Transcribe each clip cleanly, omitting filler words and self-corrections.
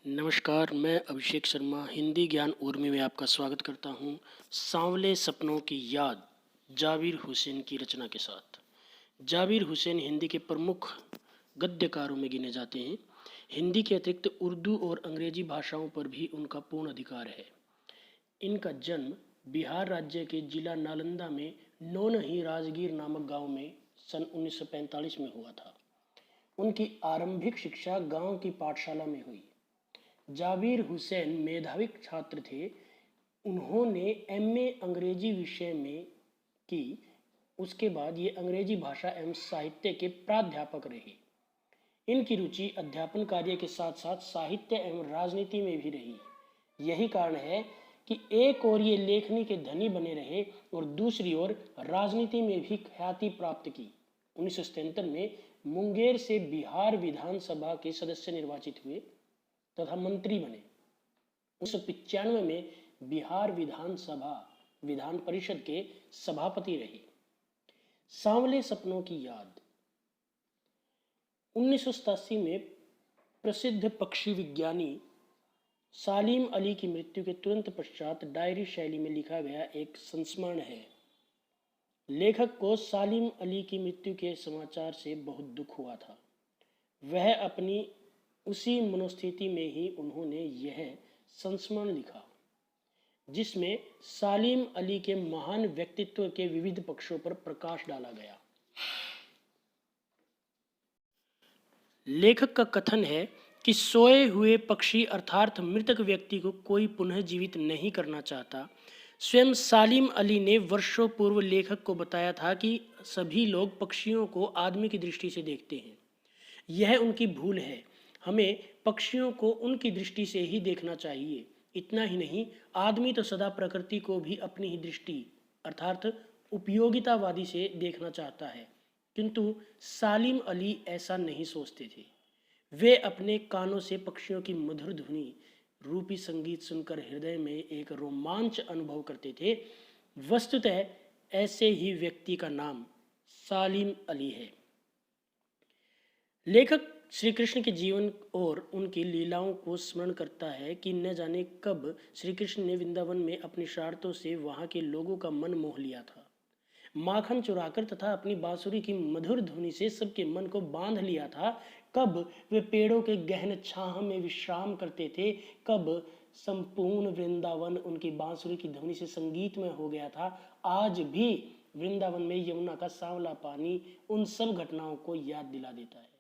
नमस्कार, मैं अभिषेक शर्मा हिंदी ज्ञान उर्मी में आपका स्वागत करता हूँ। सांवले सपनों की याद जाबिर हुसैन की रचना के साथ। जाबिर हुसैन हिंदी के प्रमुख गद्यकारों में गिने जाते हैं। हिंदी के अतिरिक्त उर्दू और अंग्रेजी भाषाओं पर भी उनका पूर्ण अधिकार है। इनका जन्म बिहार राज्य के जिला नालंदा में नौनही राजगीर नामक गांव में सन 1945 में हुआ था। उनकी आरंभिक शिक्षा गांव की पाठशाला में हुई। जाबिर हुसैन मेधावी छात्र थे। उन्होंने एमए अंग्रेजी विषय में की। उसके बाद ये अंग्रेजी भाषा एवं साहित्य के प्राध्यापक रहे। इनकी रुचि अध्यापन कार्य के साथ साथ साहित्य एवं राजनीति में भी रही। यही कारण है कि एक ओर ये लेखनी के धनी बने रहे और दूसरी ओर राजनीति में भी ख्याति प्राप्त की। 1977 में मुंगेर से बिहार विधानसभा के सदस्य निर्वाचित हुए तथा मंत्री बने। 1995 में बिहार विधान परिषद के सभापति रहे। सांवले सपनों की याद 1987 में प्रसिद्ध पक्षी विज्ञानी सालिम अली की मृत्यु के तुरंत पश्चात डायरी शैली में लिखा गया एक संस्मरण है। लेखक को सालिम अली की मृत्यु के समाचार से बहुत दुख हुआ था। वह अपनी उसी मनोस्थिति में ही उन्होंने यह संस्मरण लिखा, जिसमें सालिम अली के महान व्यक्तित्व के विविध पक्षों पर प्रकाश डाला गया। लेखक का कथन है कि सोए हुए पक्षी अर्थात मृतक व्यक्ति को कोई पुनः जीवित नहीं करना चाहता। स्वयं सालिम अली ने वर्षों पूर्व लेखक को बताया था कि सभी लोग पक्षियों को आदमी की दृष्टि से देखते हैं। यह उनकी भूल है। हमें पक्षियों को उनकी दृष्टि से ही देखना चाहिए। इतना ही नहीं, आदमी तो सदा प्रकृति को भी अपनी ही दृष्टि अर्थात उपयोगितावादी से देखना चाहता है, किंतु सालिम अली ऐसा नहीं सोचते थे। वे अपने कानों से पक्षियों की मधुर ध्वनि रूपी संगीत सुनकर हृदय में एक रोमांच अनुभव करते थे। वस्तुतः ऐसे ही व्यक्ति का नाम सालिम अली है। लेखक श्री कृष्ण के जीवन और उनकी लीलाओं को स्मरण करता है कि न जाने कब श्री कृष्ण ने वृंदावन में अपनी शरारतों से वहां के लोगों का मन मोह लिया था। माखन चुराकर तथा अपनी बांसुरी की मधुर ध्वनि से सबके मन को बांध लिया था। कब वे पेड़ों के गहन छाह में विश्राम करते थे, कब संपूर्ण वृंदावन उनकी बांसुरी की ध्वनि से संगीतमय हो गया था। आज भी वृंदावन में यमुना का सांवला पानी उन सब घटनाओं को याद दिला देता है।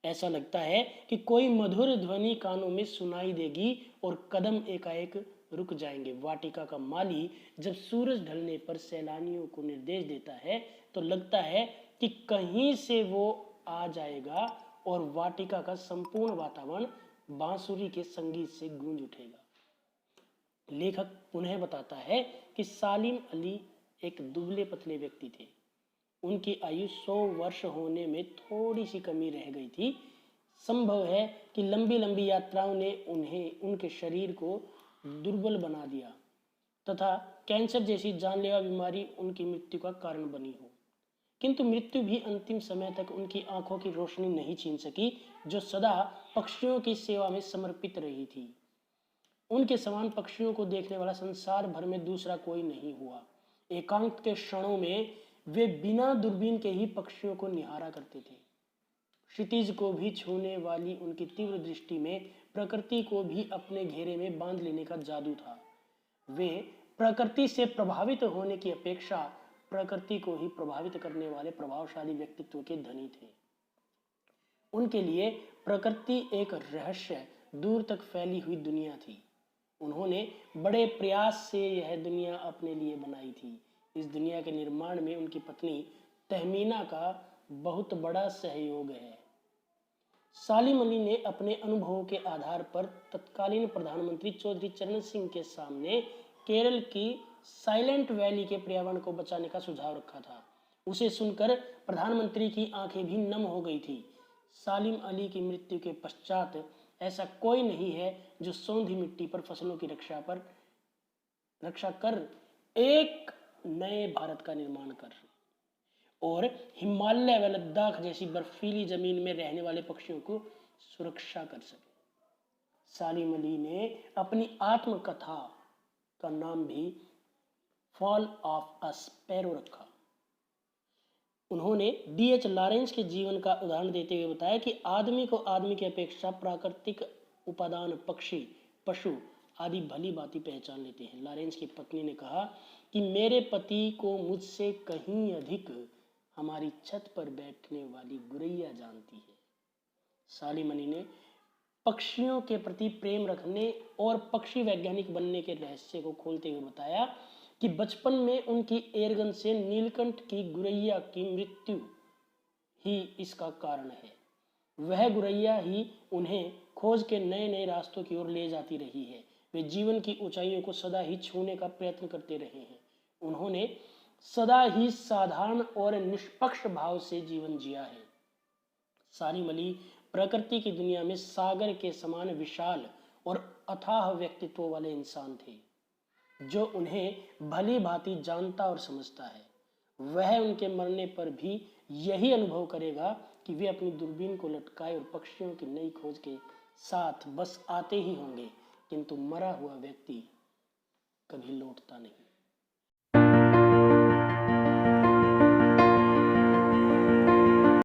ऐसा लगता है कि कोई मधुर ध्वनि कानों में सुनाई देगी और कदम एकाएक रुक जाएंगे। वाटिका का माली जब सूरज ढलने पर सैलानियों को निर्देश देता है तो लगता है कि कहीं से वो आ जाएगा और वाटिका का संपूर्ण वातावरण बांसुरी के संगीत से गूंज उठेगा। लेखक पुनः बताता है कि सालिम अली एक दुबले पतले व्यक्ति थे। उनकी आयु 100 वर्ष होने में थोड़ी सी कमी रह गई थी। संभव है कि लंबी लंबी यात्राओं ने उनके शरीर को दुर्बल बना दिया तथा कैंसर जैसी जानलेवा बीमारी उनकी मृत्यु का कारण बनी हो। किंतु मृत्यु भी अंतिम समय तक उनकी आंखों की रोशनी नहीं छीन सकी, जो सदा पक्षियों की सेवा में समर्पित रही थी। उनके समान पक्षियों को देखने वाला संसार भर में दूसरा कोई नहीं हुआ। एकांत के क्षणों में वे बिना दूरबीन के ही पक्षियों को निहारा करते थे। क्षितिज को भी छूने वाली उनकी तीव्र दृष्टि में प्रकृति को भी अपने घेरे में बांध लेने का जादू था। वे प्रकृति से प्रभावित होने की अपेक्षा प्रकृति को ही प्रभावित करने वाले प्रभावशाली व्यक्तित्व के धनी थे। उनके लिए प्रकृति एक रहस्य, दूर तक फैली हुई दुनिया थी। उन्होंने बड़े प्रयास से यह दुनिया अपने लिए बनाई थी। इस दुनिया के निर्माण में उनकी पत्नी तहमीना का बहुत बड़ा सहयोग है। सालिम अली ने अपने अनुभवों के आधार पर तत्कालीन प्रधानमंत्री चौधरी चरण सिंह के सामने केरल की साइलेंट वैली के पर्यावरण को बचाने का सुझाव रखा था। उसे सुनकर प्रधानमंत्री की आंखें भी नम हो गई थी। सालिम अली की मृत्यु के पश्चात ऐसा कोई नहीं है जो सौंधी मिट्टी पर फसलों की रक्षा कर एक नए भारत का निर्माण कर और हिमालय व लद्दाख जैसी बर्फीली जमीन में रहने वाले पक्षियों को सुरक्षा कर सके। सालिम अली ने अपनी आत्मकथा का नाम भी फॉल ऑफ अ स्पैरो रखा। उन्होंने डीएच लॉरेंस के जीवन का उदाहरण देते हुए बताया कि आदमी को आदमी की अपेक्षा प्राकृतिक उपादान, पक्षी, पशु आदि भली भांति पहचान लेते हैं। लॉरेंस की पत्नी ने कहा कि मेरे पति को मुझसे कहीं अधिक हमारी छत पर बैठने वाली गुरैया जानती है। सालिम अली ने पक्षियों के प्रति प्रेम रखने और पक्षी वैज्ञानिक बनने के रहस्य को खोलते हुए बताया कि बचपन में उनकी एयरगन से नीलकंठ की गुरैया की मृत्यु ही इसका कारण है। वह गुरैया ही उन्हें खोज के नए नए रास्तों की ओर ले जाती रही है। वे जीवन की ऊंचाइयों को सदा ही छूने का प्रयत्न करते रहे हैं। उन्होंने सदा ही साधारण और निष्पक्ष भाव से जीवन जिया है। सालिम अली प्रकृति की दुनिया में सागर के समान विशाल और अथाह व्यक्तित्व वाले इंसान थे, जो उन्हें भली भांति जानता और समझता है। वह उनके मरने पर भी यही अनुभव करेगा कि वे अपनी दूरबीन को लटकाए और पक्षियों की नई खोज के साथ बस आते ही होंगे, किंतु मरा हुआ व्यक्ति कभी लौटता नहीं।